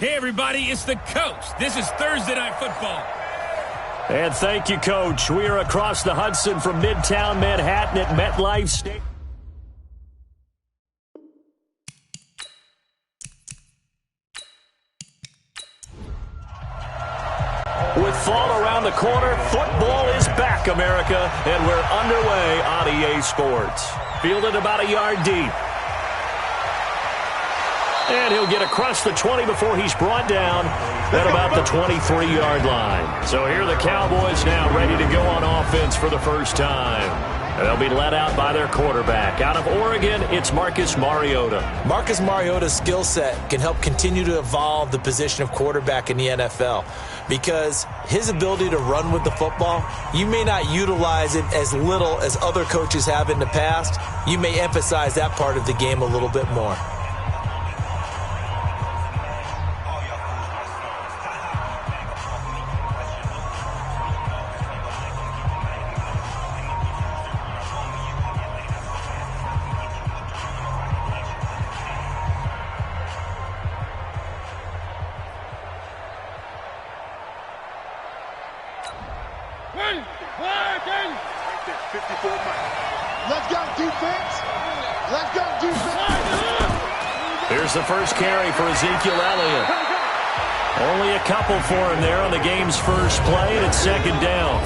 Hey, everybody, it's the coach. This is Thursday Night Football. And thank you, Coach. We are across the Hudson from Midtown Manhattan at MetLife Stadium. With fall around the corner, football is back, America, and we're underway on EA Sports. Fielded about a yard deep. And he'll get across the 20 before he's brought down at about the 23-yard line. So here are the Cowboys now ready to go on offense for the first time. They'll be led out by their quarterback. Out of Oregon, it's Marcus Mariota. Marcus Mariota's skill set can help continue to evolve the position of quarterback in the NFL because his ability to run with the football, you may not utilize it as little as other coaches have in the past. You may emphasize that part of the game a little bit more. Here's the first carry for Ezekiel Elliott. Only a couple for him there on the game's first play, and it's second down.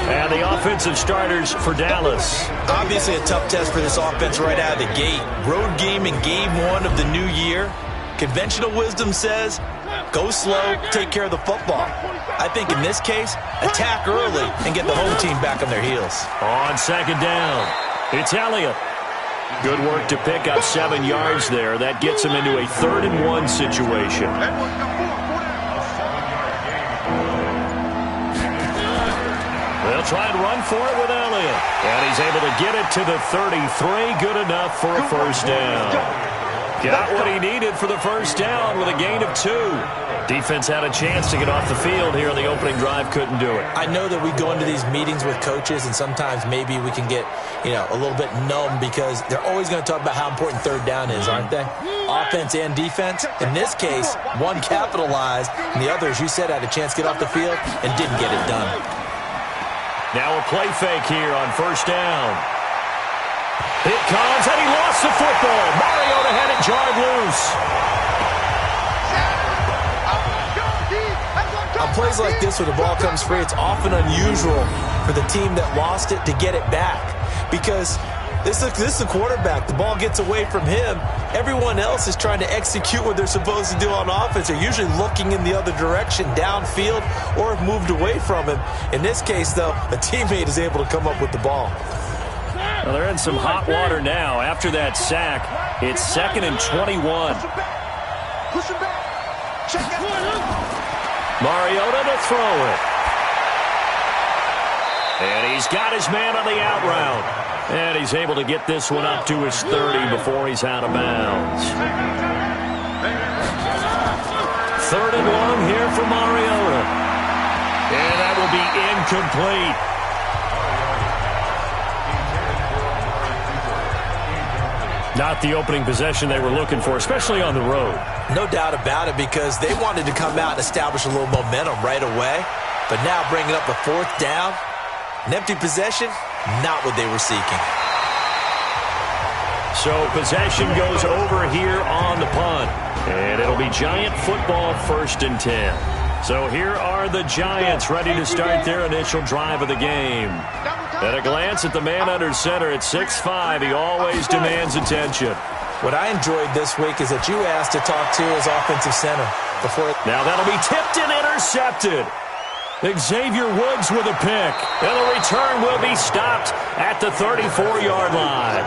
And the offensive starters for Dallas. Obviously a tough test for this offense right out of the gate. Road game in game one of the new year. Conventional wisdom says, go slow, take care of the football. I think in this case, attack early and get the home team back on their heels. On second down, it's Elliott. Good work to pick up 7 yards there. That gets him into a 3rd-and-1 situation. They'll try and run for it with Elliott. And he's able to get it to the 33. Good enough for a first down. Got what he needed for the first down with a gain of 2. Defense had a chance to get off the field here on the opening drive, couldn't do it. I know that we go into these meetings with coaches, and sometimes maybe we can get, a little bit numb because they're always going to talk about how important third down is, aren't they? Offense and defense. In this case, one capitalized, and the other, as you said, had a chance to get off the field and didn't get it done. Now a play fake here on first down. It comes, and he lost the football. Mariota had it jarred loose. On plays like this where the ball comes free, it's often unusual for the team that lost it to get it back because this is the quarterback. The ball gets away from him. Everyone else is trying to execute what they're supposed to do on offense. They're usually looking in the other direction, downfield, or have moved away from him. In this case, though, a teammate is able to come up with the ball. Well, they're in some hot water now. After that sack, it's 2nd and 21. Mariota to throw it. And he's got his man on the out route. And he's able to get this one up to his 30 before he's out of bounds. 3rd and 1 here for Mariota. And that will be incomplete. Not the opening possession they were looking for, especially on the road. No doubt about it, because they wanted to come out and establish a little momentum right away. But now bringing up the 4th down, an empty possession, not what they were seeking. So possession goes over here on the punt. And it'll be Giant football, 1st and 10. So here are the Giants ready to start their initial drive of the game. At a glance at the man under center at 6'5", he always demands attention. What I enjoyed this week is that you asked to talk to his offensive center before. Now that'll be tipped and intercepted. Xavier Woods with a pick. And the return will be stopped at the 34-yard line.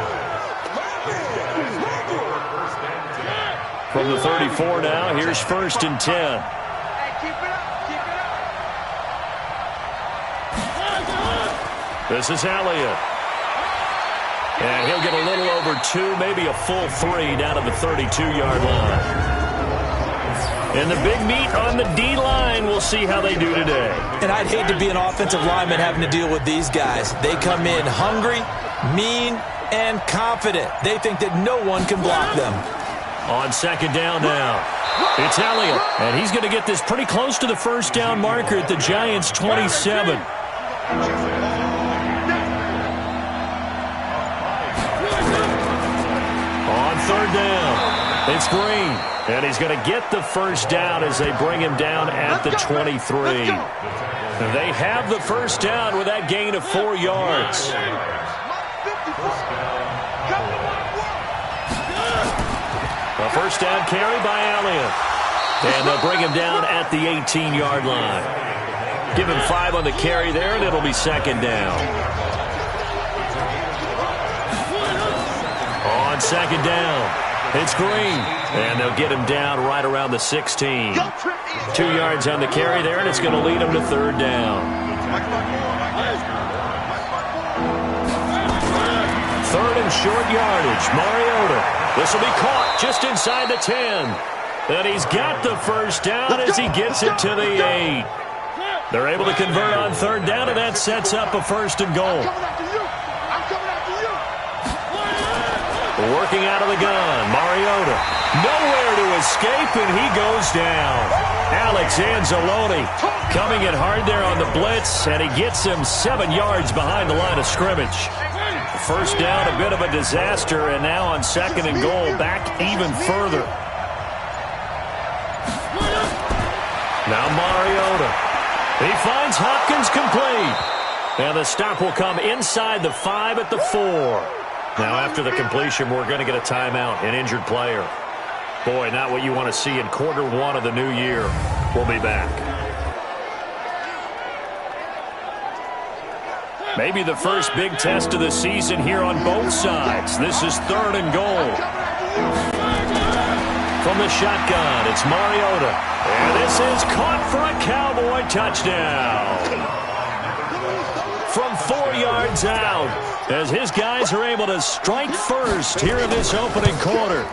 From the 34 now, here's 1st and 10. This is Elliott. And he'll get a little over 2, maybe a full 3 down to the 32-yard line. And the big meat on the D-line, we'll see how they do today. And I'd hate to be an offensive lineman having to deal with these guys. They come in hungry, mean, and confident. They think that no one can block them. On second down now, it's Elliott, and he's going to get this pretty close to the first down marker at the Giants' 27. On third down, it's Green, and he's going to get the first down as they bring him down at the 23. They have the first down with that gain of 4 yards. A first down carry by Elliott. And they'll bring him down at the 18-yard line. Give him 5 on the carry there, and it'll be second down. On second down, it's Green. And they'll get him down right around the 16. 2 yards on the carry there, and it's going to lead him to third down. Third and short yardage, Mariota. This will be caught just inside the 10. And he's got the first down as he gets it to the 8. They're able to convert on third down, and that sets up a first and goal. Working out of the gun, Mariota. Nowhere to escape, and he goes down. Alex Anzalone coming in hard there on the blitz, and he gets him 7 yards behind the line of scrimmage. First down, a bit of a disaster, and now on second and goal, back even further. Now Mariota. He finds Hopkins complete. And the stop will come inside the 5 at the 4. Now after the completion, we're going to get a timeout, an injured player. Boy, not what you want to see in quarter 1 of the new year. We'll be back. Maybe the first big test of the season here on both sides. This is third and goal. From the shotgun, it's Mariota. And this is caught for a Cowboy touchdown. From 4 yards out, as his guys are able to strike first here in this opening quarter.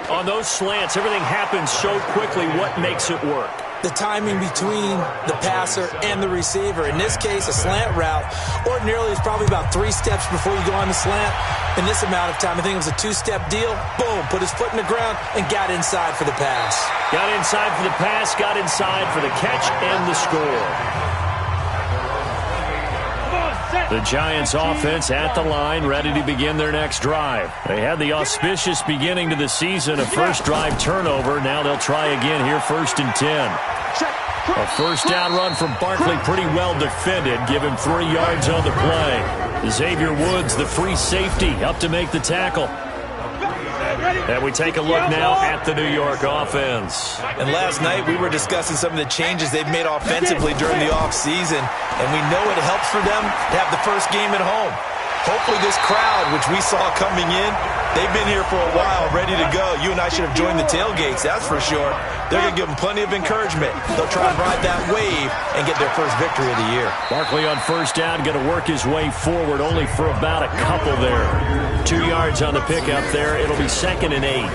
On those slants, everything happens so quickly. What makes it work? The timing between the passer and the receiver. In this case, a slant route ordinarily is probably about 3 steps before you go on the slant. In this amount of time, I think it was a 2-step deal. Boom, put his foot in the ground and got inside for the pass. Got inside for the pass, got inside for the catch and the score. The Giants offense at the line, ready to begin their next drive. They had the auspicious beginning to the season, a first drive turnover. Now they'll try again here, first and 10. A first down run from Barkley, pretty well defended. Give him 3 yards on the play. Xavier Woods, the free safety, up to make the tackle. And we take a look now at the New York offense. And last night we were discussing some of the changes they've made offensively during the offseason. And we know it helps for them to have the first game at home. Hopefully this crowd, which we saw coming in, they've been here for a while, ready to go. You and I should have joined the tailgates, that's for sure. They're going to give them plenty of encouragement. They'll try and ride that wave and get their first victory of the year. Barkley on first down, going to work his way forward, only for about a couple there. 2 yards on the pickup there. It'll be second and 8.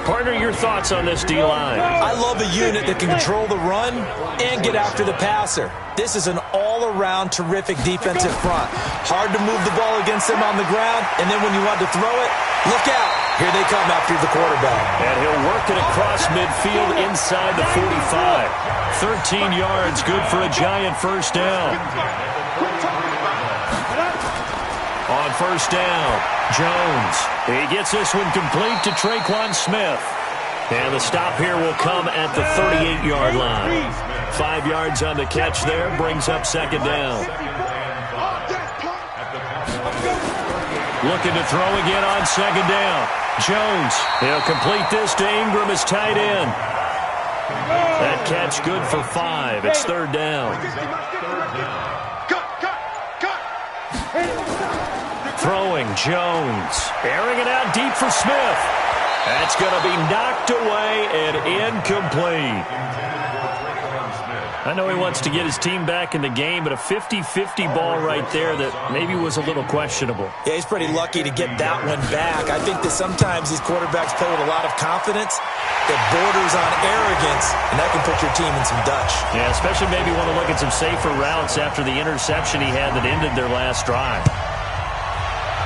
Partner, your thoughts on this D-line? I love a unit that can control the run and get after the passer. This is an all-around terrific defensive front. Hard to move the ball against them on the ground, and then when you want to throw it, look out. Here they come after the quarterback. And he'll work it across midfield inside the 45. 13 yards, good for a Giant first down. On first down, Jones. He gets this one complete to Traquan Smith. And the stop here will come at the 38-yard line. 5 yards on the catch there, brings up second down. Looking to throw again on second down. Jones, he'll complete this to Ingram as tight end. That catch good for 5. It's third down. Throwing, Jones. Airing it out deep for Smith. That's going to be knocked away and incomplete. I know he wants to get his team back in the game, but a 50-50 ball right there that maybe was a little questionable. Yeah, he's pretty lucky to get that one back. I think that sometimes these quarterbacks play with a lot of confidence that borders on arrogance, and that can put your team in some Dutch. Yeah, especially maybe want to look at some safer routes after the interception he had that ended their last drive.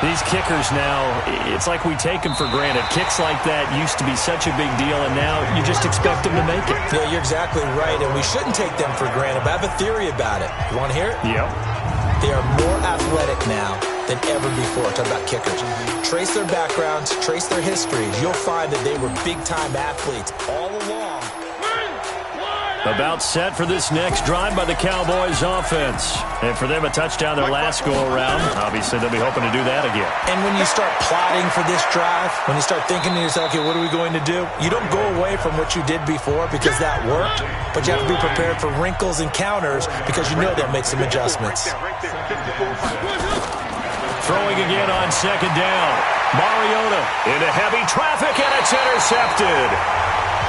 These kickers now, it's like we take them for granted. Kicks like that used to be such a big deal, and now you just expect them to make it. Yeah, you're exactly right, and we shouldn't take them for granted, but I have a theory about it. You want to hear it? Yep. They are more athletic now than ever before. Talk about kickers. Trace their backgrounds, trace their histories. You'll find that they were big-time athletes all along. About set for this next drive by the Cowboys offense. And for them, a touchdown their last go-around. Obviously, they'll be hoping to do that again. And when you start plotting for this drive, when you start thinking to yourself, okay, what are we going to do? You don't go away from what you did before because that worked, but you have to be prepared for wrinkles and counters because you know they'll make some adjustments. Throwing again on second down. Mariota into heavy traffic, and it's intercepted.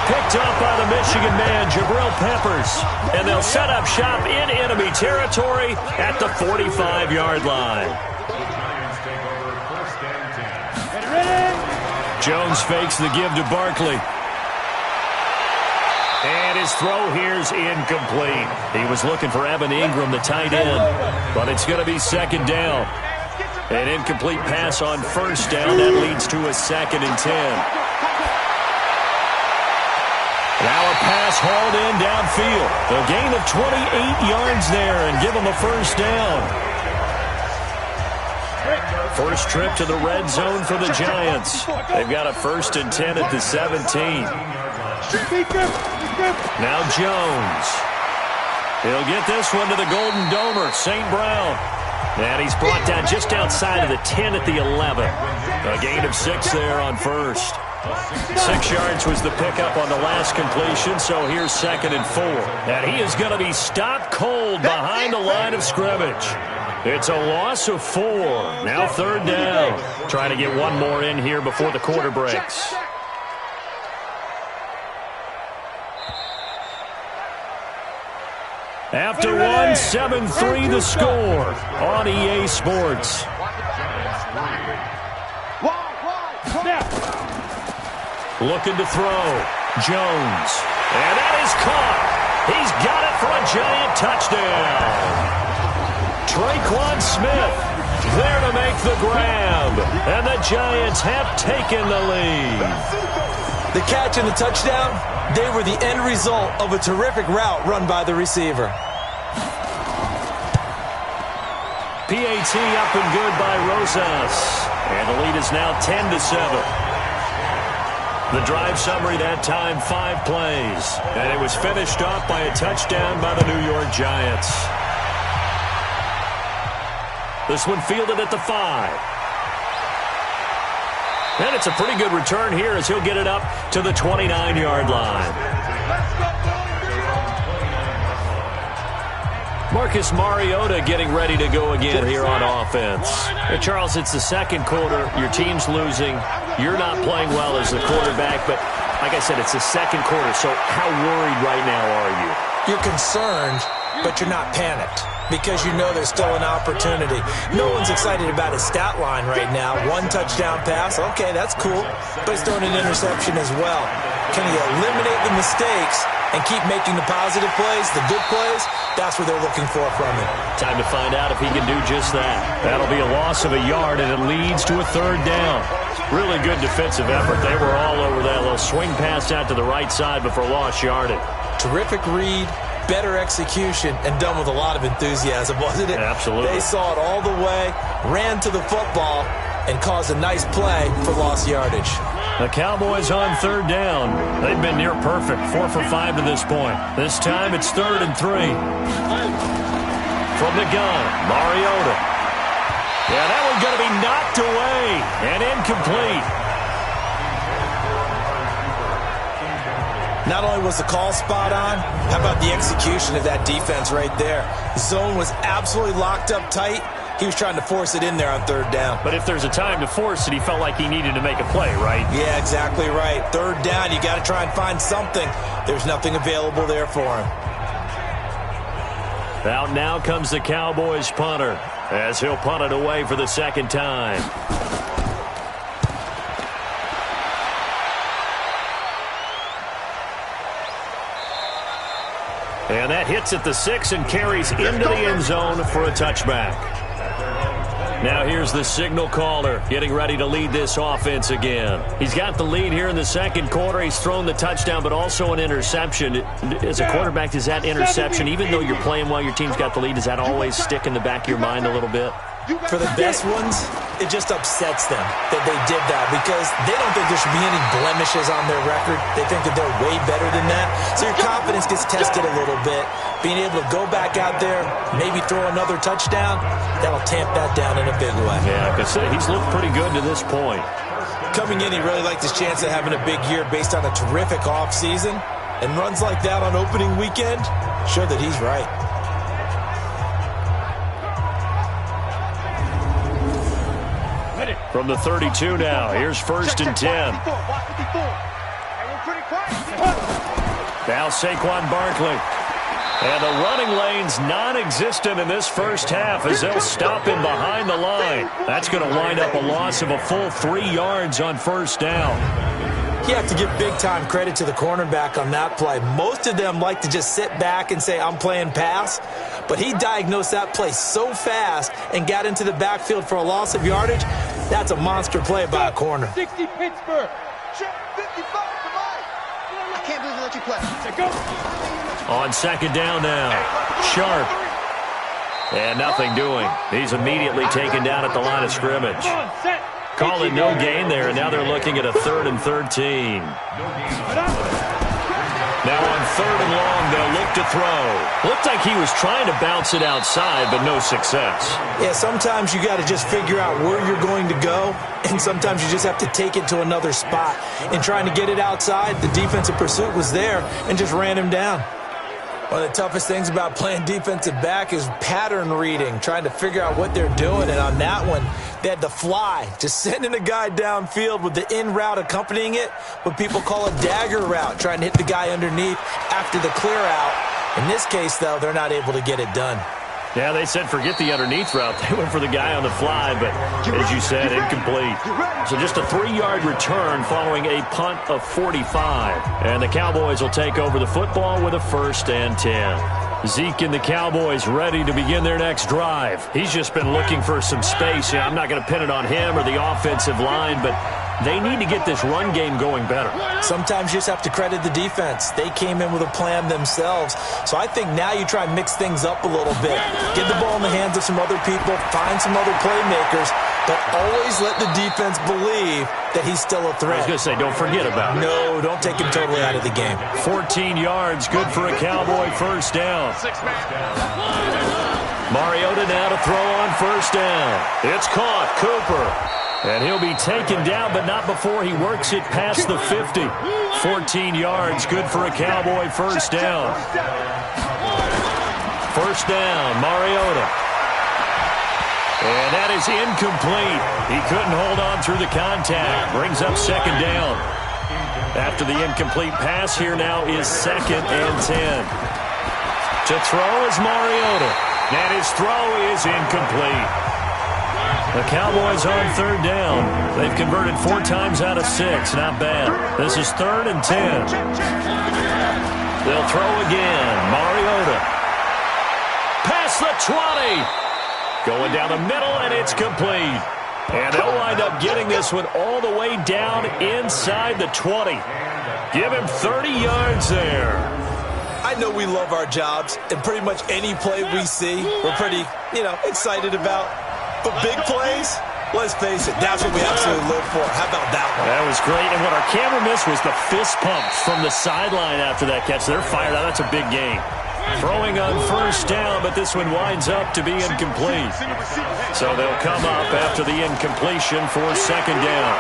Picked up by the Michigan man, Jabril Peppers. And they'll set up shop in enemy territory at the 45-yard line. Jones fakes the give to Barkley. And his throw here's incomplete. He was looking for Evan Ingram, the tight end. But it's going to be second down. An incomplete pass on first down. That leads to a 2nd and 10. Now a pass hauled in downfield. A gain of 28 yards there and give them a first down. First trip to the red zone for the Giants. They've got a 1st and 10 at the 17. Now Jones. He'll get this one to the Golden Domer, St. Brown. And he's brought down just outside of the 10 at the 11. A gain of 6 there on first. 6 yards was the pickup on the last completion, so here's 2nd and 4. And he is going to be stopped cold behind the line of scrimmage. It's a loss of 4. Now 3rd down. Trying to get one more in here before the quarter breaks. After one, 7-3 the score on EA Sports. Looking to throw. Jones. And that is caught. He's got it for a Giant touchdown. Traquan Smith there to make the grab. And the Giants have taken the lead. The catch and the touchdown, they were the end result of a terrific route run by the receiver. PAT up and good by Rosas. And the lead is now 10-7. The drive summary that time, 5 plays. And it was finished off by a touchdown by the New York Giants. This one fielded at the 5. And it's a pretty good return here as he'll get it up to the 29-yard line. Marcus Mariota getting ready to go again here on offense. Hey, Charles, it's the second quarter. Your team's losing. You're not playing well as the quarterback, but like I said, it's the second quarter, so how worried right now are you? You're concerned, but you're not panicked because you know there's still an opportunity. No one's excited about his stat line right now. 1 touchdown pass, okay, that's cool, but he's throwing an interception as well. Can he eliminate the mistakes and keep making the positive plays, the good plays? That's what they're looking for from him. Time to find out if he can do just that. That'll be a loss of a yard, and it leads to a 3rd down. Really good defensive effort. They were all over that little swing pass out to the right side before lost yardage. Terrific read, better execution, and done with a lot of enthusiasm, wasn't it? Absolutely. They saw it all the way, ran to the football, and caused a nice play for lost yardage. The Cowboys on 3rd down. They've been near perfect, 4 for 5 to this point. This time it's 3rd and 3. From the gun, Mariota. Yeah, that one's going to be knocked away and incomplete. Not only was the call spot on, how about the execution of that defense right there? Zone was absolutely locked up tight. He was trying to force it in there on 3rd down. But if there's a time to force it, he felt like he needed to make a play, right? Yeah, exactly right. 3rd down, you got to try and find something. There's nothing available there for him. Out now comes the Cowboys punter as he'll punt it away for the 2nd time. And that hits at the 6 and carries into the end zone for a touchback. Now here's the signal caller getting ready to lead this offense again. He's got the lead here in the second quarter. He's thrown the touchdown, but also an interception. As a quarterback, does that interception, even though you're playing while your team's got the lead, does that always stick in the back of your mind a little bit? For the best ones, it just upsets them that they did that because they don't think there should be any blemishes on their record. They think that they're way better than that. So your confidence gets tested a little bit. Being able to go back out there, maybe throw another touchdown, that'll tamp that down in a big way. Yeah, because he's looked pretty good to this point. Coming in, he really liked his chance of having a big year based on a terrific offseason. And runs like that on opening weekend show that he's right. From the 32 now, here's 1st and 10. Now Saquon Barkley. And the running lane's non-existent in this first half as they'll stop him behind the line. That's going to wind up a loss of a full 3 yards on 1st down. You have to give big-time credit to the cornerback on that play. Most of them like to just sit back and say, I'm playing pass. But he diagnosed that play so fast and got into the backfield for a loss of yardage. That's a monster play by a corner. 60 Pittsburgh. 55 I can't believe they let you play. Go. On 2nd down now, Sharp. And nothing doing. He's immediately taken down at the line of scrimmage. Call it no gain there, and now they're looking at a 3rd and 13. Now on 3rd and long, they'll look to throw. Looked like he was trying to bounce it outside, but no success. Yeah, sometimes you got to just figure out where you're going to go, and sometimes you just have to take it to another spot. In trying to get it outside, the defensive pursuit was there and just ran him down. One of the toughest things about playing defensive back is pattern reading, trying to figure out what they're doing. And on that one, they had the fly, just sending a guy downfield with the in route accompanying it, what people call a dagger route, trying to hit the guy underneath after the clear out. In this case, though, they're not able to get it done. Yeah, they said forget the underneath route. They went for the guy on the fly, but as you said, incomplete. So just a 3-yard return following a punt of 45. And the Cowboys will take over the football with a 1st and 10. Zeke and the Cowboys ready to begin their next drive. He's just been looking for some space. Yeah, I'm not going to pin it on him or the offensive line, but they need to get this run game going better. Sometimes you just have to credit the defense. They came in with a plan themselves. So I think now you try and mix things up a little bit. Get the ball in the hands of some other people, find some other playmakers, but always let the defense believe that he's still a threat. I was going to say, don't forget about it. No, don't take him totally out of the game. 14 yards, good for a Cowboy 1st down. Mariota now to throw on 1st down. It's caught, Cooper. And he'll be taken down, but not before he works it past the 50. 14 yards, good for a Cowboy 1st down. 1st down, Mariota. And that is incomplete. He couldn't hold on through the contact. Brings up 2nd down. After the incomplete pass, here now is 2nd and 10. To throw is Mariota. And his throw is incomplete. The Cowboys on 3rd down. They've converted 4 times out of 6. Not bad. This is 3rd and 10. They'll throw again. Mariota. Past the 20. Going down the middle, and it's complete. And they'll wind up getting this one all the way down inside the 20. Give him 30 yards there. I know we love our jobs, and pretty much any play we see, we're pretty, excited about. But big plays, let's face it, that's what we absolutely live for. How about that one? That was great. And what our camera missed was the fist pumps from the sideline after that catch. They're fired out. That's a big game. Throwing on 1st down, but this one winds up to be incomplete. So they'll come up after the incompletion for 2nd down.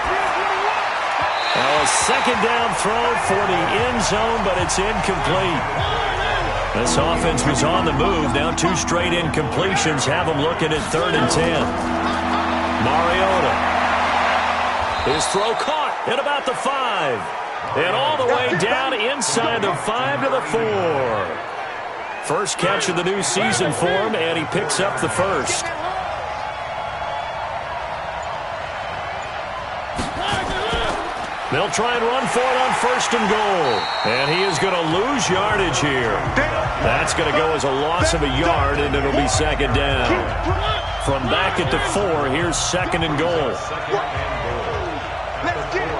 Now a 2nd down throw for the end zone, but it's incomplete. This offense was on the move. Now 2 straight incompletions have them looking at 3rd and 10. Mariota. His throw caught at about the 5. And all the way down inside the 5 to the 4. First catch of the new season for him, and he picks up the 1st. They'll try and run for it on 1st and goal. And he is going to lose yardage here. That's going to go as a loss of a yard, and it'll be 2nd down. From back at the 4, here's 2nd and goal. Let's get it.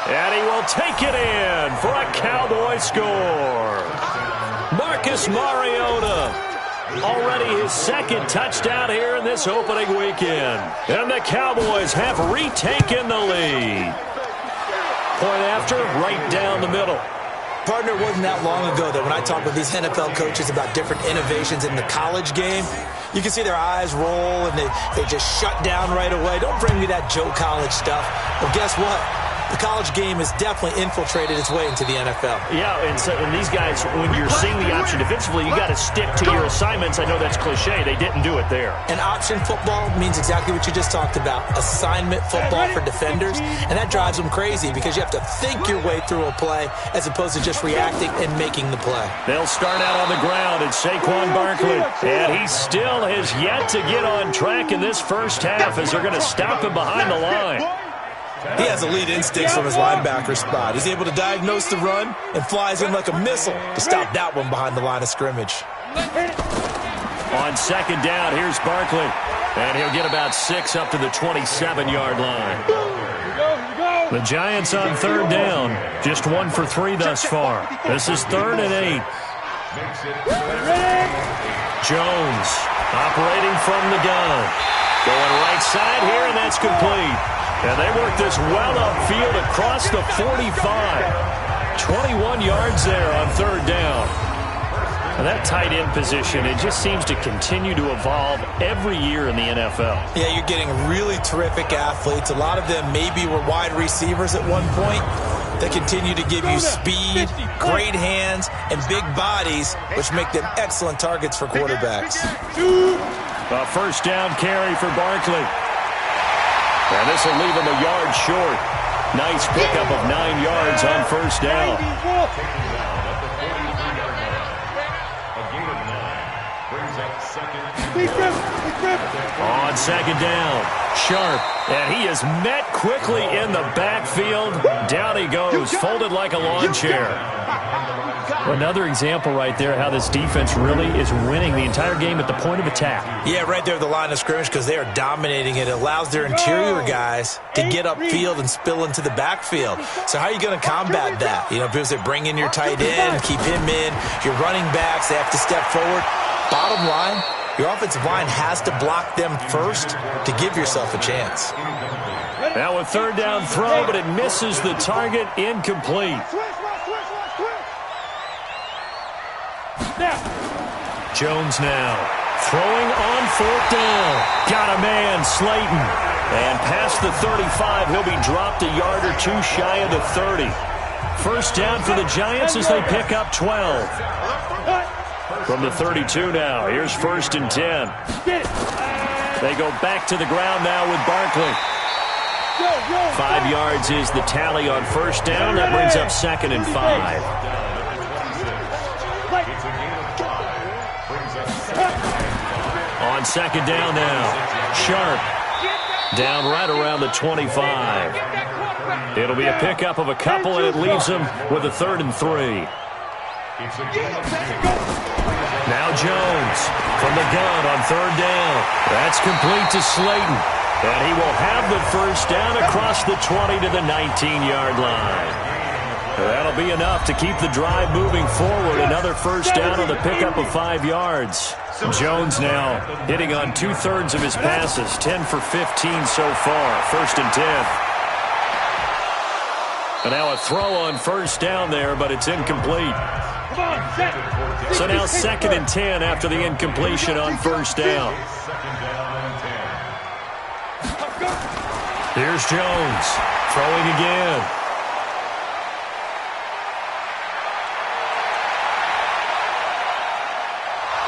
And he will take it in for a Cowboy score. Marcus Mariota, already his 2nd touchdown here in this opening weekend. And the Cowboys have retaken the lead. Point after, right down the middle. Partner, wasn't that long ago that when I talk with these NFL coaches about different innovations in the college game, you can see their eyes roll and they just shut down right away. Don't bring me that Joe College stuff. Well, guess what? The college game has definitely infiltrated its way into the NFL. Yeah, and these guys, when you're seeing the option defensively, you got to stick to your assignments. I know that's cliche. They didn't do it there. And option football means exactly what you just talked about, assignment football for defenders, and that drives them crazy because you have to think your way through a play as opposed to just reacting and making the play. They'll start out on the ground at Saquon Barkley, and he still has yet to get on track in this first half as they're going to stop him behind the line. He has elite instincts from his linebacker spot. He's able to diagnose the run and flies in like a missile to stop that one behind the line of scrimmage. On 2nd down, here's Barkley. And he'll get about 6 up to the 27-yard line. The Giants on 3rd down. Just 1 for 3 thus far. This is 3rd and 8. Jones operating from the gun. Going right side here, and that's complete. And they work this well upfield across the 45. 21 yards there on 3rd down. And that tight end position, it just seems to continue to evolve every year in the NFL. Yeah, you're getting really terrific athletes. A lot of them maybe were wide receivers at one point. They continue to give you speed, great hands, and big bodies, which make them excellent targets for quarterbacks. A 1st down carry for Barkley. And this will leave him a yard short. Nice pickup of 9 yards on 1st down. On 2nd down, Sharp, and he is met quickly in the backfield. Down he goes, folded like a lawn chair. Another example right there how this defense really is winning the entire game at the point of attack. Yeah, right there at the line of scrimmage because they are dominating it. It allows their interior guys to get upfield and spill into the backfield. So how are you going to combat that? You know, because they bring in your tight end, keep him in. Your running backs, they have to step forward. Bottom line, your offensive line has to block them first to give yourself a chance. Now a 3rd down throw, but it misses the target, incomplete. Jones now throwing on 4th down. Got a man, Slayton. And past the 35, he'll be dropped a yard or 2 shy of the 30. 1st down for the Giants as they pick up 12. From the 32 now, here's 1st and 10. They go back to the ground now with Barkley. 5 yards is the tally on 1st down. That brings up 2nd and 5. On 2nd down now, Sharp down right around the 25. It'll be a pickup of a couple, and it leaves them with a 3rd and 3. Now Jones from the gun on 3rd down. That's complete to Slayton. And he will have the 1st down across the 20 to the 19-yard line. That'll be enough to keep the drive moving forward. Another 1st down on the pickup of 5 yards. Jones now hitting on 2/3 of his passes, 10 for 15 so far. 1st and 10. And now a throw on 1st down there, but it's incomplete. So now 2nd and 10 after the incompletion on 1st down. Here's Jones throwing again.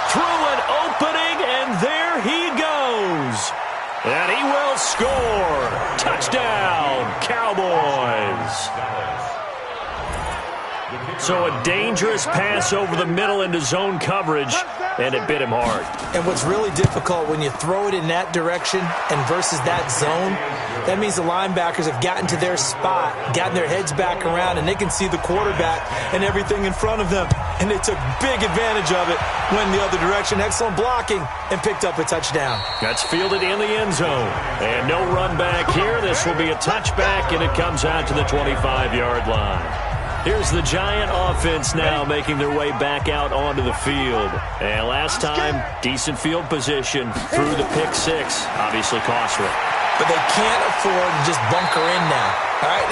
Through an opening, and there he goes. And he will score. Touchdown, Cowboys. So a dangerous pass over the middle into zone coverage, and it bit him hard. And what's really difficult when you throw it in that direction and versus that zone, that means the linebackers have gotten to their spot, gotten their heads back around, and they can see the quarterback and everything in front of them. And they took big advantage of it, went the other direction, excellent blocking, and picked up a touchdown. That's fielded in the end zone. And no run back here. This will be a touchback, and it comes out to the 25-yard line. Here's the Giant offense now making their way back out onto the field. And last time, decent field position through the pick six. Obviously costly. But they can't afford to just bunker in now. All right,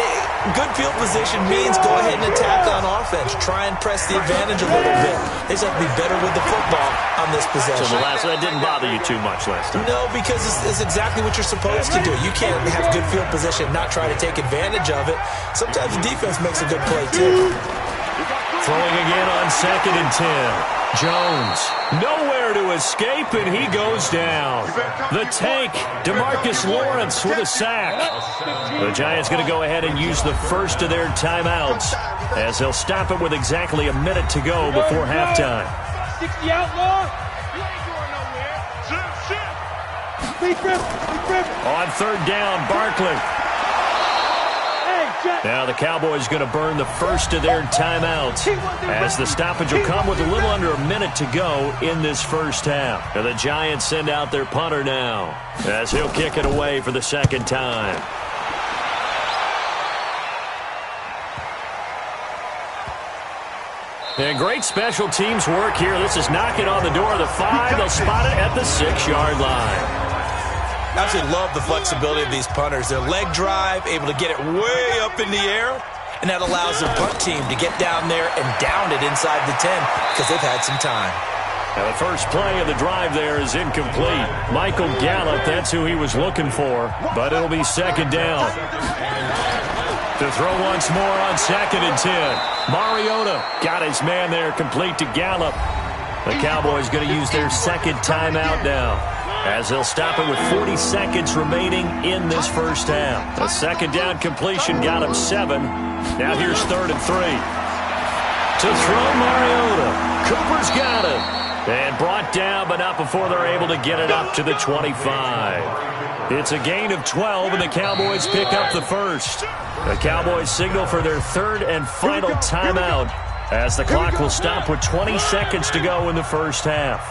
good field position means go ahead and attack on offense. Try and press the advantage a little bit. They just have to be better with the football on this possession. So that didn't bother you too much last time? No, because it's exactly what you're supposed to do. You can't have good field position and not try to take advantage of it. Sometimes the defense makes a good play, too. Throwing again on 2nd and 10. Jones, nowhere to escape, and he goes down. The tank, DeMarcus Lawrence with a sack. The Giants going to go ahead and use the first of their timeouts as they'll stop it with exactly a minute to go before halftime. 60 outlaw. On 3rd down, Barkley. Now the Cowboys going to burn the first of their timeouts as the stoppage will come with a little under a minute to go in this first half. And the Giants send out their punter now as he'll kick it away for the second time. And great special teams work here. This is knocking on the door of the 5. They'll spot it at the 6-yard line. I absolutely love the flexibility of these punters. Their leg drive, able to get it way up in the air, and that allows their punt team to get down there and down it inside the 10 because they've had some time. Now the first play of the drive there is incomplete. Michael Gallup, that's who he was looking for, but it'll be 2nd down. To throw once more on 2nd and 10. Mariota got his man there, complete to Gallup. The Cowboys going to use their second timeout now, as they'll stop it with 40 seconds remaining in this first half. A 2nd down completion got him 7. Now here's 3rd and 3. To throw Mariota. Cooper's got it. And brought down, but not before they're able to get it up to the 25. It's a gain of 12, and the Cowboys pick up the first. The Cowboys signal for their 3rd and final timeout as the clock will stop with 20 seconds to go in the first half.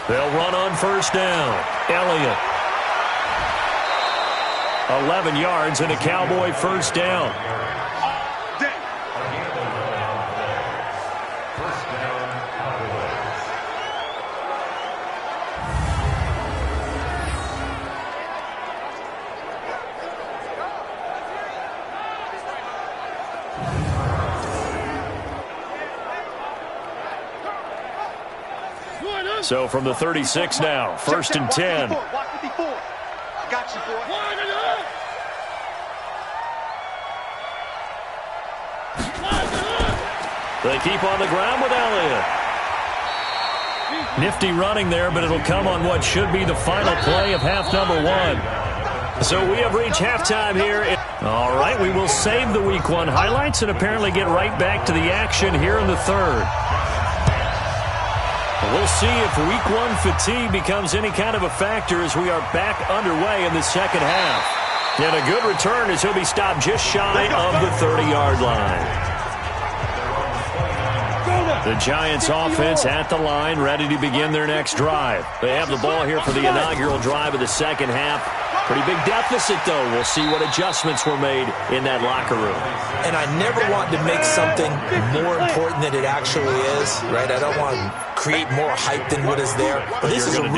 They'll run on 1st down. Elliott. 11 yards and a Cowboy 1st down. So from the 36 now, 1st and 10. Watch 54. Got you, boy. They keep on the ground with Elliott. Nifty running there, but it'll come on what should be the final play of half number 1. So we have reached halftime here. All right, we will save the Week 1 highlights and apparently get right back to the action here in the 3rd. We'll see if Week 1 fatigue becomes any kind of a factor as we are back underway in the second half. And a good return as he'll be stopped just shy of the 30-yard line. The Giants offense at the line, ready to begin their next drive. They have the ball here for the inaugural drive of the second half. Pretty big deficit, though. We'll see what adjustments were made in that locker room. And I never want to make something more important than it actually is, right? I don't want to create more hype than what is there. But this is I'm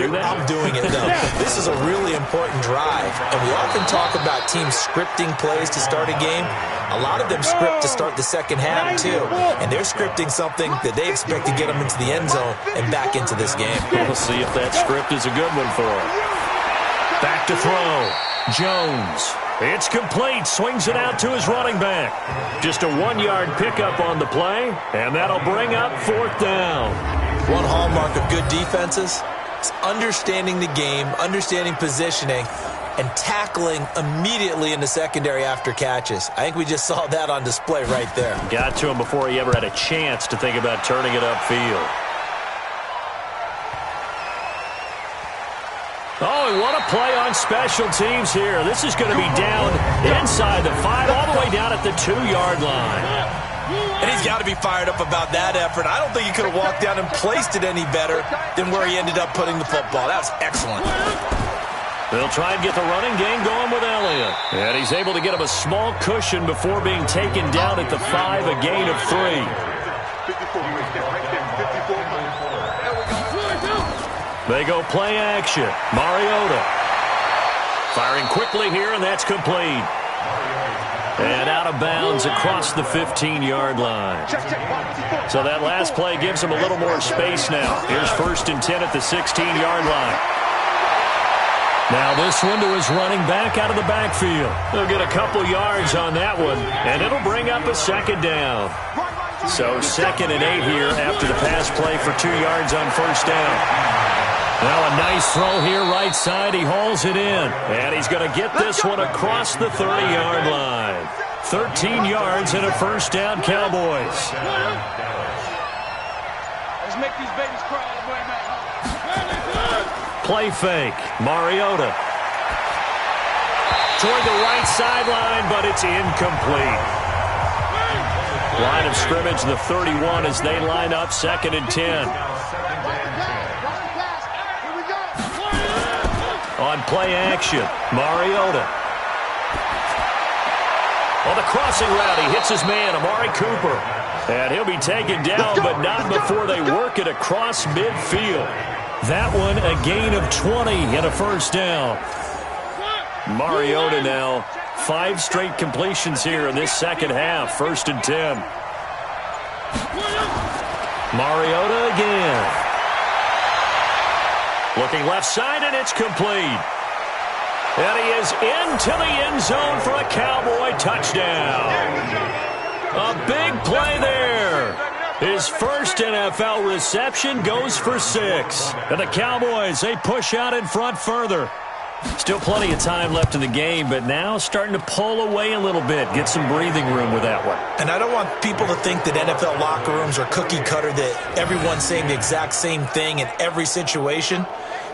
doing it, though. This is a really important drive. And we often talk about teams scripting plays to start a game. A lot of them script to start the second half, too. And they're scripting something that they expect to get them into the end zone and back into this game. We'll see if that script is a good one for them. Back to throw. Jones. It's complete. Swings it out to his running back. Just a 1-yard pickup on the play, and that'll bring up 4th down. One hallmark of good defenses is understanding the game, understanding positioning, and tackling immediately in the secondary after catches. I think we just saw that on display right there. Got to him before he ever had a chance to think about turning it upfield. Oh, and what a play on special teams here. This is going to be down inside the 5, all the way down at the 2-yard line. And he's got to be fired up about that effort. I don't think he could have walked down and placed it any better than where he ended up putting the football. That was excellent. They'll try and get the running game going with Elliott. And he's able to get him a small cushion before being taken down at the 5, a gain of 3. They go play action. Mariota firing quickly here, and that's complete. And out of bounds across the 15-yard line. So that last play gives him a little more space now. Here's 1st and 10 at the 16-yard line. Now this one to his running back out of the backfield. They'll get a couple yards on that one, and it'll bring up a 2nd down. So 2nd and 8 here after the pass play for 2 yards on 1st down. Now a nice throw here right side. He hauls it in. And he's going to get this one across the 30-yard line. 13 yards and a 1st down, Cowboys. Let's make these babies cry all the way back home. Play fake. Mariota. Toward the right sideline, but it's incomplete. Line of scrimmage, the 31 as they line up 2nd and 10. On play action, Mariota. On the crossing route, he hits his man, Amari Cooper. And he'll be taken down, but not before they work it across midfield. That one, a gain of 20 and a 1st down. Mariota now, 5 straight completions here in this 2nd half, 1st and 10. Mariota again. Looking left side, and it's complete. And he is into the end zone for a Cowboy touchdown. A big play there. His first NFL reception goes for 6. And the Cowboys, they push out in front further. Still plenty of time left in the game, but now starting to pull away a little bit. Get some breathing room with that one. And I don't want people to think that NFL locker rooms are cookie cutter, that everyone's saying the exact same thing in every situation.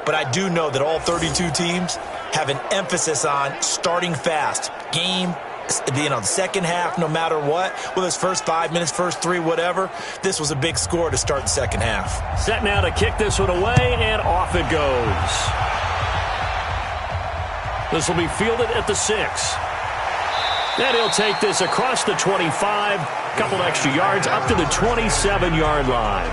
But I do know that all 32 teams have an emphasis on starting fast. Game, the second half, no matter what. Whether it's first 5 minutes, first 3, whatever. This was a big score to start the second half. Set now to kick this one away, and off it goes. This will be fielded at the 6. Then he'll take this across the 25, a couple extra yards, up to the 27-yard line.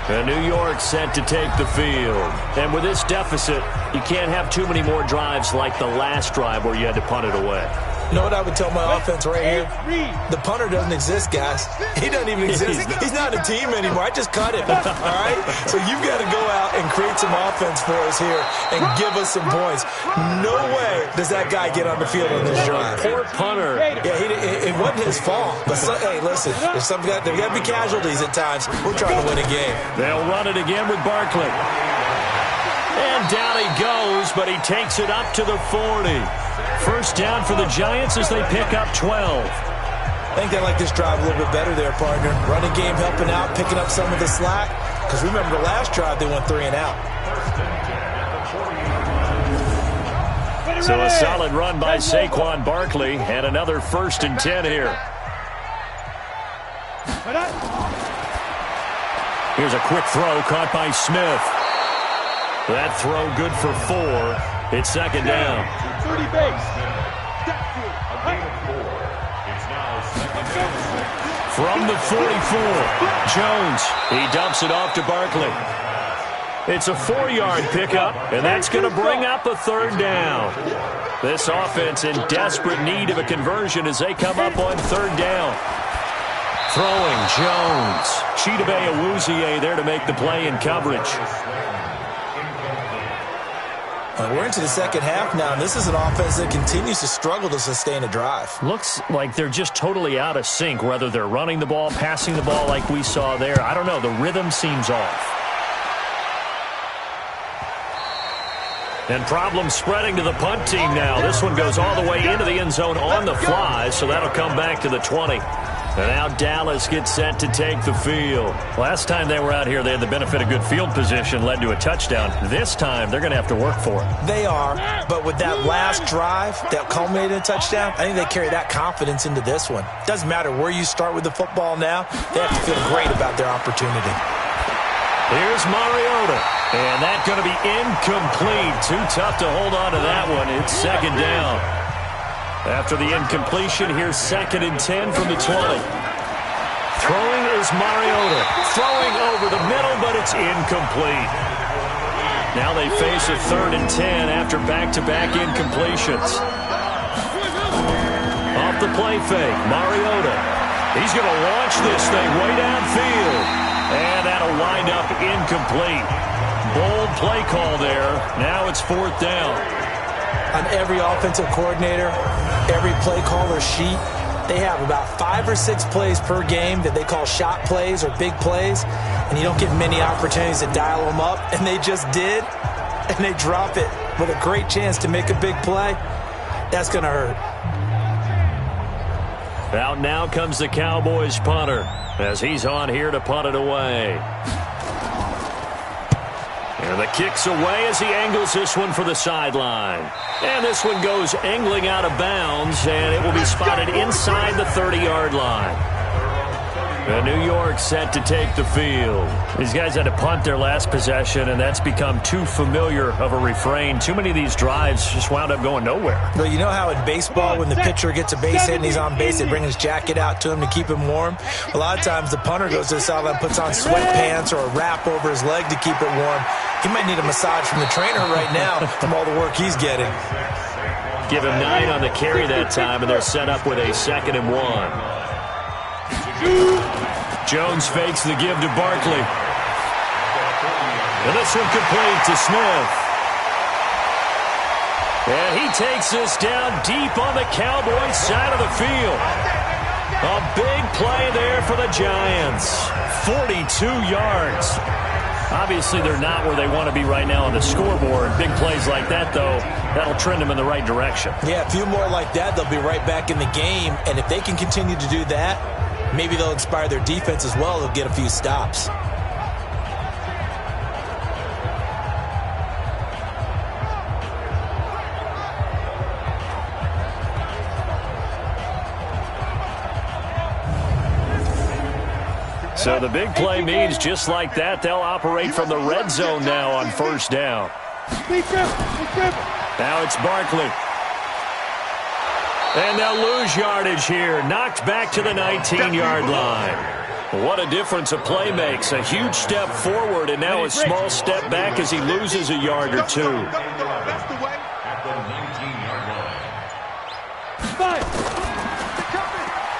And New York set to take the field. And with this deficit, you can't have too many more drives like the last drive where you had to punt it away. You know what I would tell my offense right here? The punter doesn't exist, guys. He doesn't even exist. He's not a team anymore. I just cut him, all right? So you've got to go out and create some offense for us here and give us some points. No way does that guy get on the field on this drive. Poor punter. Yeah, it wasn't his fault. But, hey, listen, there's got to be casualties at times. We're trying to win a game. They'll run it again with Barkley. And down he goes, but he takes it up to the 40. First down for the Giants as they pick up 12. I think they like this drive a little bit better there, partner. Running game helping out, picking up some of the slack. Because remember, the last drive they went 3 and out. So a solid run by Saquon Barkley, and another 1st and 10 here. Here's a quick throw caught by Smith. That throw good for 4. It's 2nd down. 30 base. From the 44, Jones. He dumps it off to Barkley. It's a 4-yard pickup, and that's going to bring up a 3rd down. This offense in desperate need of a conversion as they come up on 3rd down. Throwing, Jones. Chidobe Awuzie there to make the play in coverage. We're into the second half now, and this is an offense that continues to struggle to sustain a drive. Looks like they're just totally out of sync, whether they're running the ball, passing the ball like we saw there. I don't know. The rhythm seems off. And problems spreading to the punt team now. This one goes all the way into the end zone on the fly, so that'll come back to the 20. And now Dallas gets set to take the field. Last time they were out here, they had the benefit of good field position, led to a touchdown. This time, they're going to have to work for it. They are, but with that last drive that culminated in a touchdown, I think they carry that confidence into this one. Doesn't matter where you start with the football now, they have to feel great about their opportunity. Here's Mariota, and that's going to be incomplete. Too tough to hold on to that one. It's second down. After the incompletion, here's 2nd and 10 from the 20. Throwing is Mariota. Throwing over the middle, but it's incomplete. Now they face a 3rd and 10 after back-to-back incompletions. Off the play fake, Mariota. He's going to launch this thing way downfield. And that'll wind up incomplete. Bold play call there. Now it's 4th down. On every offensive coordinator, every play caller sheet, they have about 5 or 6 plays per game that they call shot plays or big plays, and you don't get many opportunities to dial them up, and they just did, and they drop it with a great chance to make a big play. That's going to hurt. Out now comes the Cowboys punter as he's on here to punt it away. And the kick's away as he angles this one for the sideline. And this one goes angling out of bounds, and it will be spotted inside the 30-yard line. And New York set to take the field. These guys had to punt their last possession, and that's become too familiar of a refrain. Too many of these drives just wound up going nowhere. Well, you know how in baseball, when the pitcher gets a base hit and he's on base, they bring his jacket out to him to keep him warm? A lot of times the punter goes to the sideline, puts on sweatpants or a wrap over his leg to keep it warm. He might need a massage from the trainer right now from all the work he's getting. Give him 9 on the carry that time, and they're set up with a 2nd and 1. Jones fakes the give to Barkley. And this one complete to Smith. And he takes this down deep on the Cowboys side of the field. A big play there for the Giants. 42 yards. Obviously, they're not where they want to be right now on the scoreboard. Big plays like that, though, that'll trend them in the right direction. Yeah, a few more like that, they'll be right back in the game. And if they can continue to do that, maybe they'll inspire their defense as well. They'll get a few stops. So the big play means just like that, they'll operate from the red zone now on 1st down. Now it's Barkley. And they'll lose yardage here. Knocked back to the 19-yard line. What a difference a play makes. A huge step forward and now a small step back as he loses a yard or two.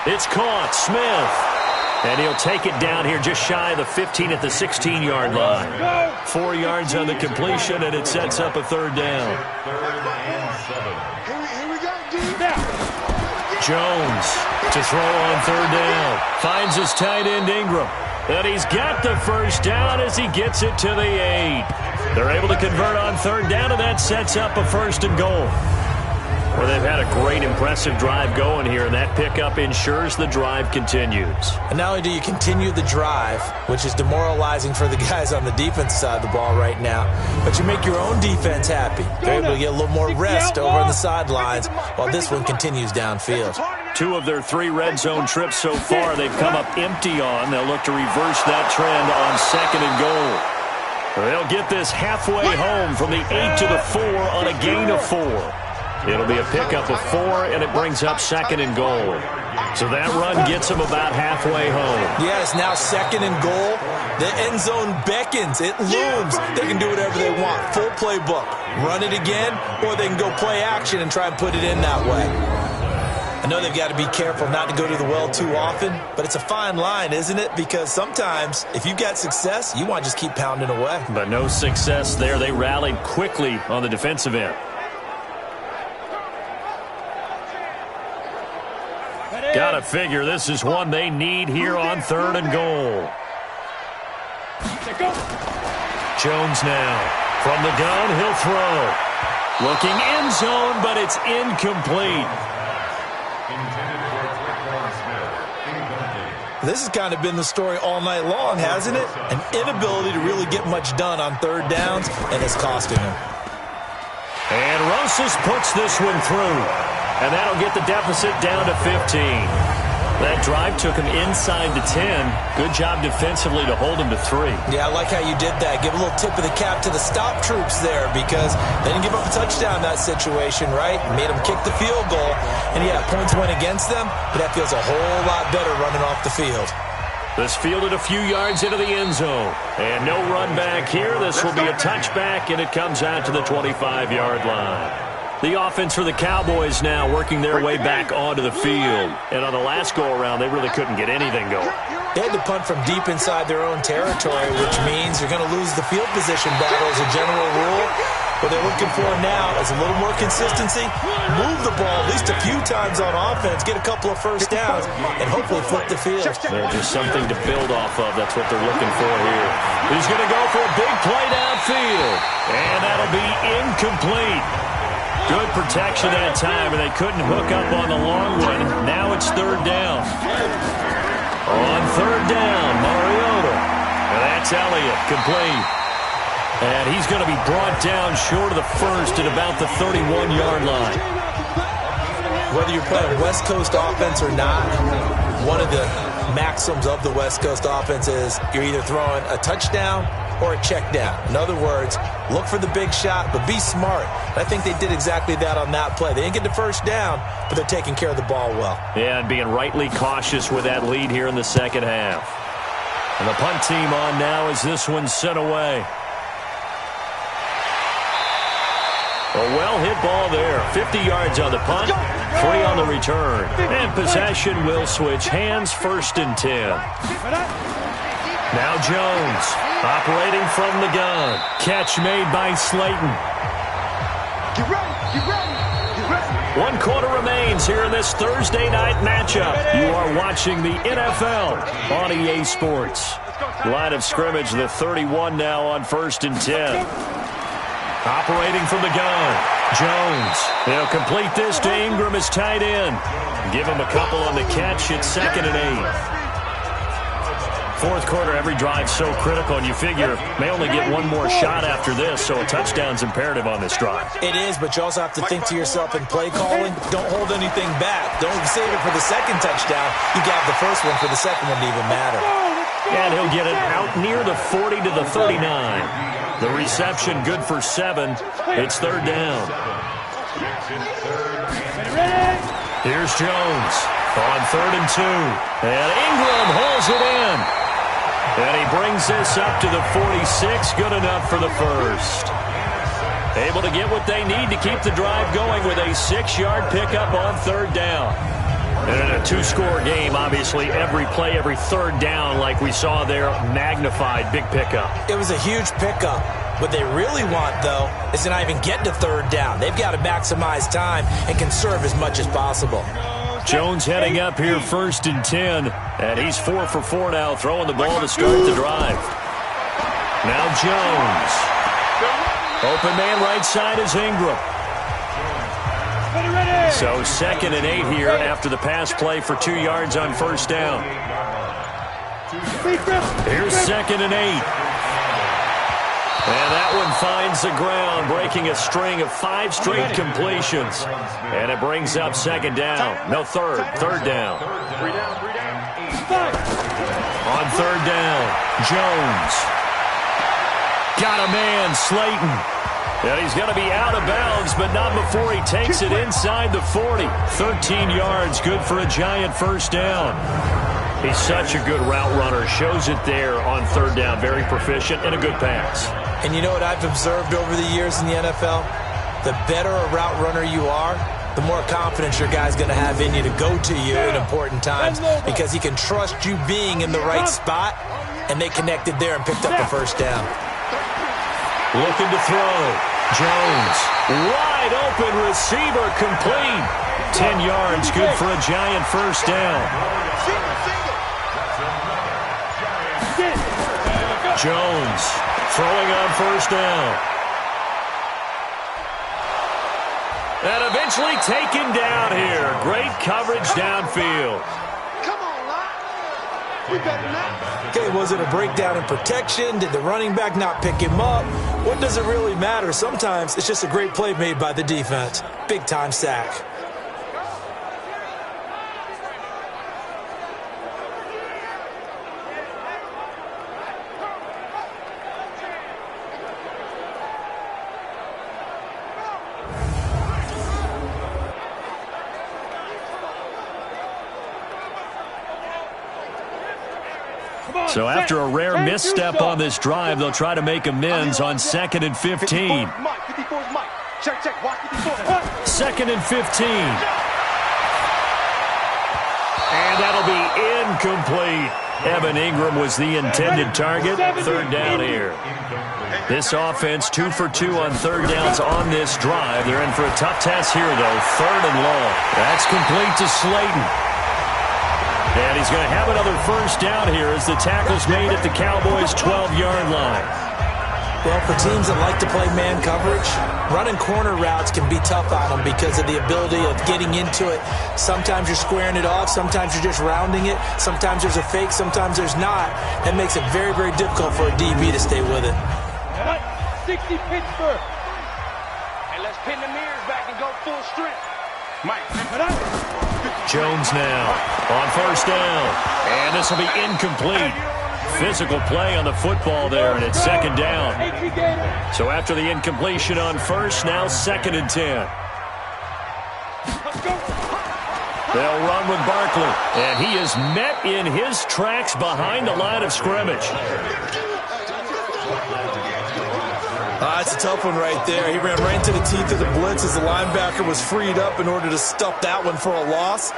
It's caught. Smith. And he'll take it down here just shy of the 15 at the 16-yard line. 4 yards on the completion, and it sets up a 3rd down. Jones to throw on 3rd down. Finds his tight end Ingram. And he's got the 1st down as he gets it to the 8. They're able to convert on 3rd down, and that sets up a 1st and goal. Well, they've had a great, impressive drive going here, and that pickup ensures the drive continues. And not only do you continue the drive, which is demoralizing for the guys on the defense side of the ball right now, but you make your own defense happy. They're able to get a little more rest over on the sidelines while this one continues downfield. 2 of their 3 red zone trips so far they've come up empty on. They'll look to reverse that trend on 2nd and goal. They'll get this halfway home from the 8 to the 4 on a gain of 4. It'll be a pickup of 4, and it brings up 2nd and goal. So that run gets them about halfway home. Yeah, it's now 2nd and goal. The end zone beckons. It looms. They can do whatever they want. Full playbook. Run it again, or they can go play action and try and put it in that way. I know they've got to be careful not to go to the well too often, but it's a fine line, isn't it? Because sometimes, if you've got success, you want to just keep pounding away. But no success there. They rallied quickly on the defensive end. Gotta figure this is one they need here on 3rd and goal. Jones now. From the gun, he'll throw. Looking end zone, but it's incomplete. This has kind of been the story all night long, hasn't it? An inability to really get much done on third downs, and it's costing him. And Rosas puts this one through. And that'll get the deficit down to 15. That drive took him inside the 10. Good job defensively to hold him to 3. Yeah, I like how you did that. Give a little tip of the cap to the stop troops there because they didn't give up a touchdown in that situation, right? Made them kick the field goal. And, yeah, points went against them, but that feels a whole lot better running off the field. This fielded a few yards into the end zone. And no run back here. This will be a touchback, and it comes out to the 25-yard line. The offense for the Cowboys now working their way back onto the field. And on the last go-around, they really couldn't get anything going. They had to punt from deep inside their own territory, which means you're going to lose the field position battle as a general rule. What they're looking for now is a little more consistency, move the ball at least a few times on offense, get a couple of first downs, and hopefully flip the field. Just something to build off of. That's what they're looking for here. He's going to go for a big play downfield. And that'll be incomplete. Good protection that time, and they couldn't hook up on the long one. Now it's third down. On third down, Mariota. And that's Elliott, complete. And he's going to be brought down short of the first at about the 31-yard line. Whether you're playing West Coast offense or not, one of the maxims of the West Coast offense is you're either throwing a touchdown or a check down. In other words, look for the big shot, but be smart. I think they did exactly that on that play. They didn't get the first down, but they're taking care of the ball well. Yeah, and being rightly cautious with that lead here in the second half. And the punt team on now as this one's sent away. A well-hit ball there. 50 yards on the punt, 3 on the return. And possession will switch hands, first and 10. Now Jones, operating from the gun. Catch made by Slayton. Get ready, get ready, get ready. 1 quarter remains here in this Thursday night matchup. You are watching the NFL on EA Sports. Line of scrimmage, the 31 now on first and 10. Operating from the gun. Jones. They'll complete this to Ingram as tight end. Give him a couple on the catch. It's 2nd and 8. Fourth quarter, every drive so critical, and you figure may only get one more shot after this, so a touchdown's imperative on this drive. It is, but you also have to think to yourself in play calling, don't hold anything back. Don't save it for the second touchdown. You got the first one for the second one to even matter. And he'll get it out near the 40 to the 39. The reception good for 7. It's third down. Here's Jones on 3rd and 2. And Ingram hauls it in. And he brings this up to the 46. Good enough for the first. Able to get what they need to keep the drive going with a 6-yard pickup on third down. And in a 2-score game, obviously, every play, every third down, like we saw there, magnified, big pickup. It was a huge pickup. What they really want, though, is to not even get to third down. They've got to maximize time and conserve as much as possible. Jones heading up here, 1st and 10. And he's 4 for 4 now, throwing the ball to start the drive. Now Jones. Open man right side is Ingram. So 2nd and 8 here after the pass play for 2 yards on first down. Here's 2nd and 8. And that one finds the ground, breaking a string of 5 straight completions. And it brings up 2nd down. No, third down. On 3rd down, Jones. Got a man, Slayton. And he's going to be out of bounds, but not before he takes it inside the 40. 13 yards, good for a Giant first down. He's such a good route runner. Shows it there on 3rd down. Very proficient and a good pass. And you know what I've observed over the years in the NFL? The better a route runner you are, the more confidence your guy's going to have in you to go to you in important times because he can trust you being in the right spot, and they connected there and picked up the first down. Looking to throw. Jones. Wide open receiver, complete. 10 yards, good for a Giant first down. Jones throwing on first down. And eventually taken down here. Great coverage downfield. Come on, Locke. We better not. Okay, was it a breakdown in protection? Did the running back not pick him up? What does it really matter? Sometimes it's just a great play made by the defense. Big-time sack. So after a rare misstep on this drive, they'll try to make amends on 2nd and 15. 54's Mike. Check. Watch 54. 2nd and 15. And that'll be incomplete. Evan Ingram was the intended target. 3rd down here. This offense 2 for 2 on 3rd downs on this drive. They're in for a tough task here, though. 3rd and long. That's complete to Slayton. And he's going to have another 1st down here as the tackle's made at the Cowboys' 12-yard line. Well, for teams that like to play man coverage, running corner routes can be tough on them because of the ability of getting into it. Sometimes you're squaring it off. Sometimes you're just rounding it. Sometimes there's a fake. Sometimes there's not. That makes it very, very difficult for a DB to stay with it. 60 Pittsburgh. And let's pin the mirrors back and go full strength. Mike. Jones now on 1st down. And this will be incomplete. Physical play on the football there, and it's 2nd down. So after the incompletion on 1st, now 2nd and 10. They'll run with Barkley. And he is met in his tracks behind the line of scrimmage. It's a tough one right there. He ran right into the teeth of the blitz as the linebacker was freed up in order to stuff that one for a loss.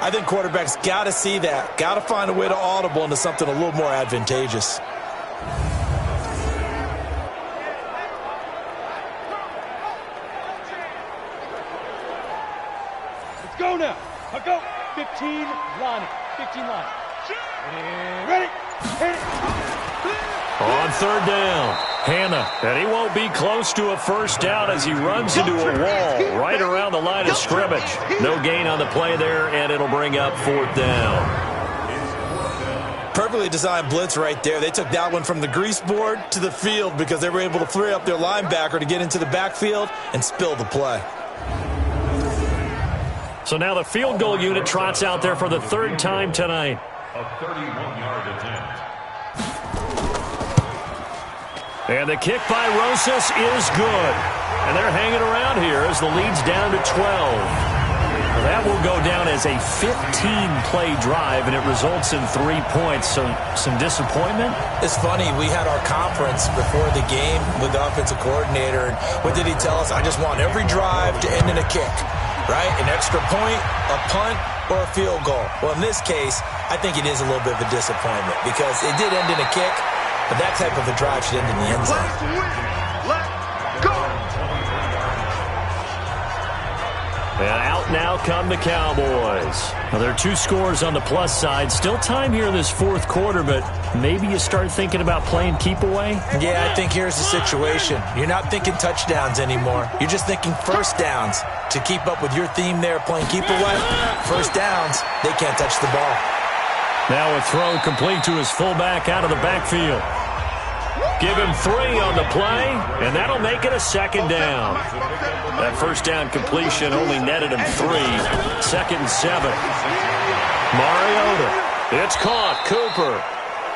I think quarterbacks got to see that. Got to find a way to audible into something a little more advantageous. Let's go now. Let's go. 15 line. 15 line. Ready. Hit it. On 3rd down, Hannah, and he won't be close to a 1st down as he runs into a wall right around the line of scrimmage. No gain on the play there, and it'll bring up 4th down. Perfectly designed blitz right there. They took that one from the grease board to the field because they were able to free up their linebacker to get into the backfield and spill the play. So now the field goal unit trots out there for the 3rd time tonight. A 31-yard attempt. And the kick by Rosas is good. And they're hanging around here as the lead's down to 12. That will go down as a 15-play drive, and it results in 3 points. So some disappointment? It's funny. We had our conference before the game with the offensive coordinator. And what did he tell us? I just want every drive to end in a kick, right? An extra point, a punt, or a field goal. Well, in this case, I think it is a little bit of a disappointment because it did end in a kick. But that type of a drive should end in the end zone. Let's go. And out now come the Cowboys. Well, there are 2 scores on the plus side. Still time here in this 4th quarter, but maybe you start thinking about playing keep away? Yeah, I think here's the situation. You're not thinking touchdowns anymore. You're just thinking 1st downs. To keep up with your theme there, playing keep away, 1st downs, they can't touch the ball. Now a throw complete to his fullback out of the backfield. Give him 3 on the play, and that'll make it a 2nd down. That 1st down completion only netted him 3. 2nd and 7. Mariota. It's caught. Cooper.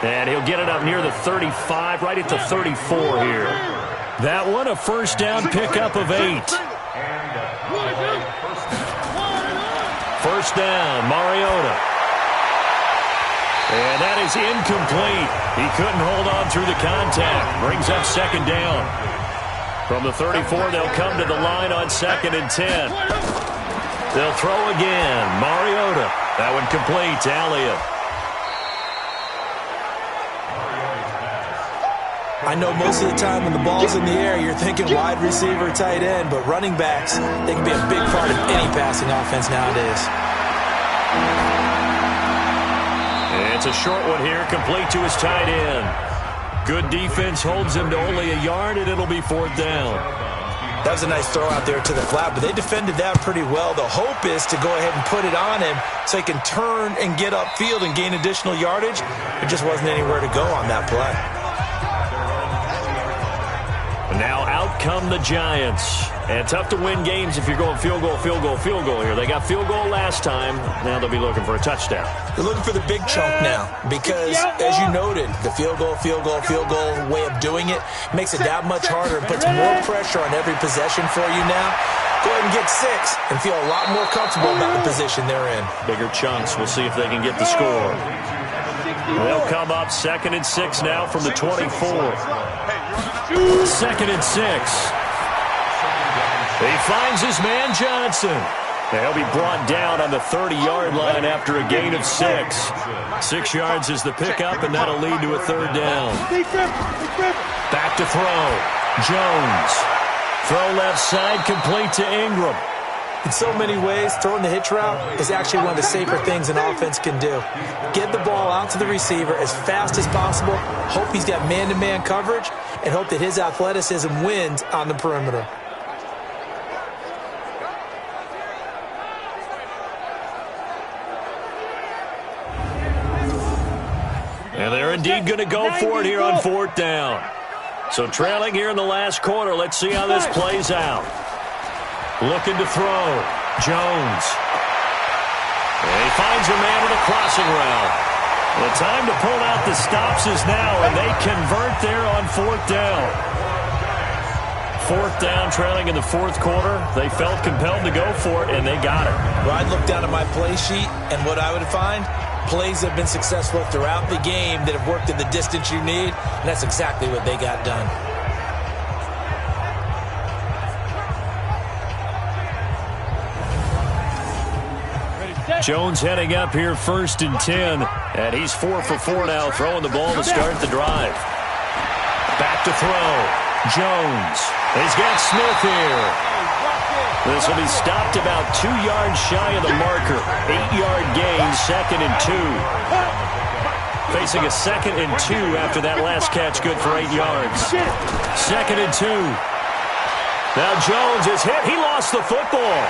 And he'll get it up near the 35, right at the 34 here. That one a 1st down pickup of 8. 1st down, Mariota. And that is incomplete. He couldn't hold on through the contact. Brings up 2nd down. From the 34, they'll come to the line on 2nd and 10. They'll throw again. Mariota. That one complete to Elliott. I know most of the time when the ball's in the air, you're thinking wide receiver, tight end, but running backs, they can be a big part of any passing offense nowadays. It's a short one here, complete to his tight end. Good defense holds him to only a yard, and it'll be 4th down. That was a nice throw out there to the flat, but they defended that pretty well. The hope is to go ahead and put it on him so he can turn and get upfield and gain additional yardage. There just wasn't anywhere to go on that play. Now out come the Giants. And tough to win games if you're going field goal, field goal, field goal here. They got field goal last time. Now they'll be looking for a touchdown. They're looking for the big chunk now because, as you noted, the field goal way of doing it makes it that much harder and puts more pressure on every possession for you now. Go ahead and get 6 and feel a lot more comfortable about the position they're in. Bigger chunks. We'll see if they can get the score. They'll come up 2nd and 6 now from the 24. 2nd and 6. He finds his man Johnson. He'll be brought down on the 30-yard line after a gain of 6. 6 yards is the pickup, and that'll lead to a 3rd down. Back to throw. Jones. Throw left side, complete to Ingram. In so many ways, throwing the hitch route is actually one of the safer things an offense can do. Get the ball out to the receiver as fast as possible, hope he's got man-to-man coverage, and hope that his athleticism wins on the perimeter. And they're indeed going to go for it here on 4th down. So trailing here in the last quarter. Let's see how this plays out. Looking to throw. Jones. And he finds a man with a crossing route. The time to pull out the stops is now, and they convert there on 4th down. 4th down, trailing in the 4th quarter. They felt compelled to go for it, and they got it. Well, I'd look down at my play sheet, and what I would find, plays have been successful throughout the game that have worked in the distance you need, and that's exactly what they got done. Jones heading up here 1st and 10, and he's 4 for 4 now, throwing the ball to start the drive. Back to throw. Jones. He's got Smith here. This will be stopped about 2 yards shy of the marker. 8-yard gain, 2nd and 2. Facing a 2nd and 2 after that last catch, good for 8 yards. 2nd and 2. Now Jones is hit. He lost the football.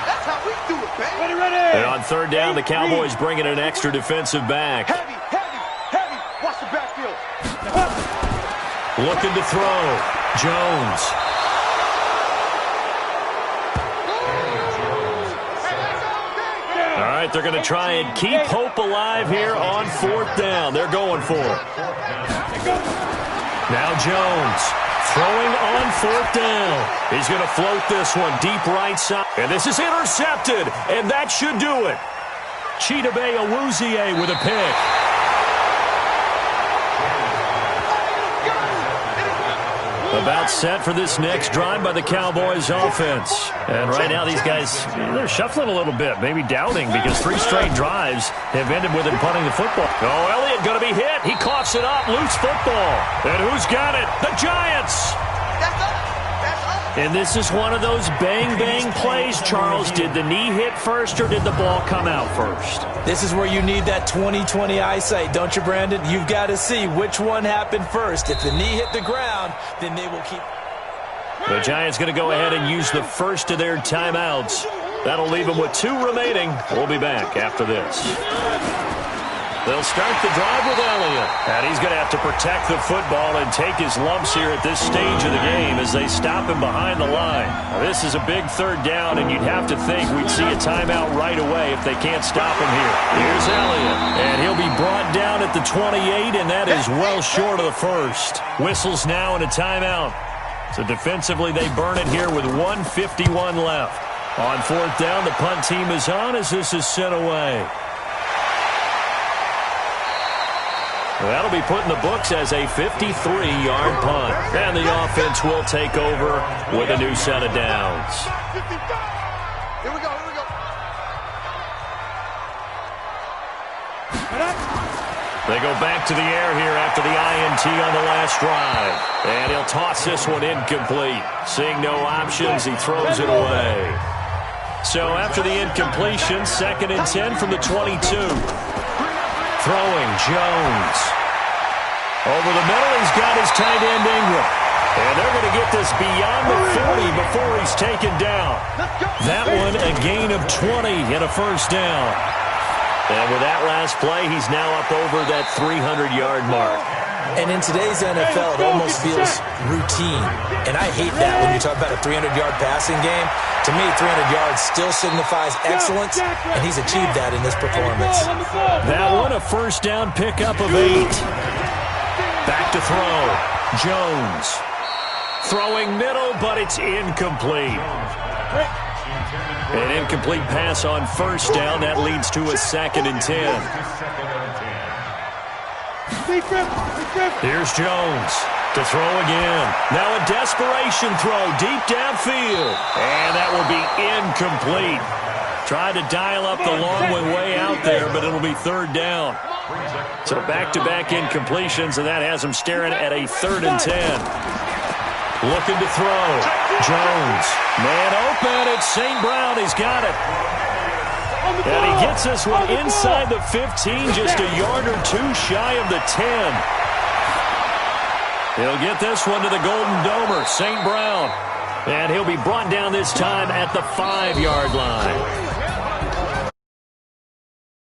That's how we do it, baby. And on 3rd down, the Cowboys bringing an extra defensive back. Heavy. Watch the backfield. Looking to throw. Jones. All right, they're going to try and keep hope alive here on 4th down. They're going for it. Now Jones throwing on 4th down. He's going to float this one deep right side. And this is intercepted, and that should do it. Chidobe Awuzie with a pick. About set for this next drive by the Cowboys offense. And right now these guys, they're shuffling a little bit, maybe doubting, because 3 straight drives have ended with him punting the football. Oh, Elliott going to be hit. He coughs it up. Loose football. And who's got it? The Giants. And this is one of those bang-bang plays, Charles. Did the knee hit first or did the ball come out first? This is where you need that 20/20 eyesight, don't you, Brandon? You've got to see which one happened first. If the knee hit the ground, then they will keep. The Giants going to go ahead and use the first of their timeouts. That'll leave them with 2 remaining. We'll be back after this. They'll start the drive with Elliott. And he's going to have to protect the football and take his lumps here at this stage of the game as they stop him behind the line. Now, this is a big 3rd down, and you'd have to think we'd see a timeout right away if they can't stop him here. Here's Elliott, and he'll be brought down at the 28, and that is well short of the first. Whistles now and a timeout. So defensively, they burn it here with 1:51 left. On 4th down, the punt team is on as this is sent away. That'll be put in the books as a 53-yard punt. And the offense will take over with a new set of downs. Here we go. They go back to the air here after the INT on the last drive. And he'll toss this one incomplete. Seeing no options, he throws it away. So after the incompletion, 2nd and 10 from the 22. Throwing, Jones. Over the middle, he's got his tight end Ingram. And they're going to get this beyond the 40 before he's taken down. That one, a gain of 20 and a first down. And with that last play, he's now up over that 300-yard mark. And in today's NFL, it almost feels routine. And I hate that when you talk about a 300-yard passing game. To me, 300 yards still signifies excellence, and he's achieved that in this performance. That one, a first down pickup of 8. Back to throw. Jones. Throwing middle, but it's incomplete. An incomplete pass on first down. That leads to a 2nd and 10. Here's Jones to throw again. Now a desperation throw deep downfield. And that will be incomplete. Tried to dial up the long way out there, but it'll be 3rd down. So back-to-back incompletions, and that has him staring at a 3rd and 10. Looking to throw. Jones. Man open. It's St. Brown. He's got it. And he gets this one inside the 15, just a yard or 2 shy of the 10. He'll get this one to the Golden Domer, St. Brown. And he'll be brought down this time at the 5-yard line.